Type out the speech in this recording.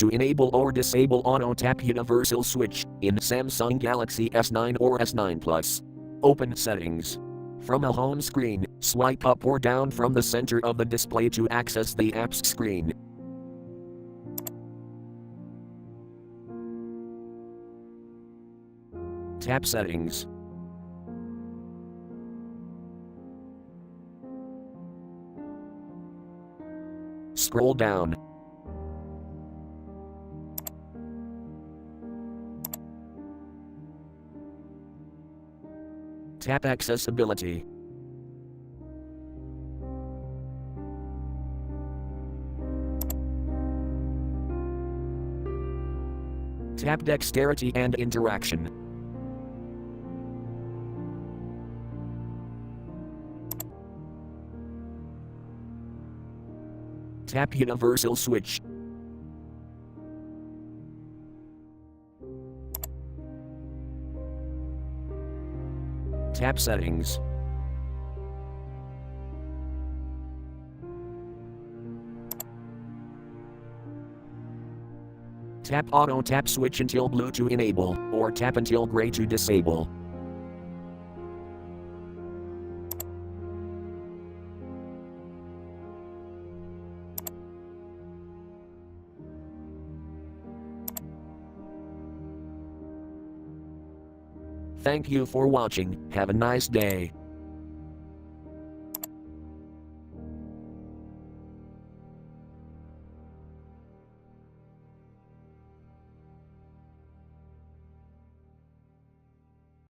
To enable or disable auto tap universal switch in Samsung Galaxy S9 or S9 Plus. Open settings. From a home screen, swipe up or down from the center of the display to access the apps screen. Tap settings. Scroll down. Tap accessibility. Tap dexterity and interaction. Tap universal switch. Tap settings. Tap auto tap switch until blue to enable, or tap until gray to disable. Thank you for watching. Have a nice day.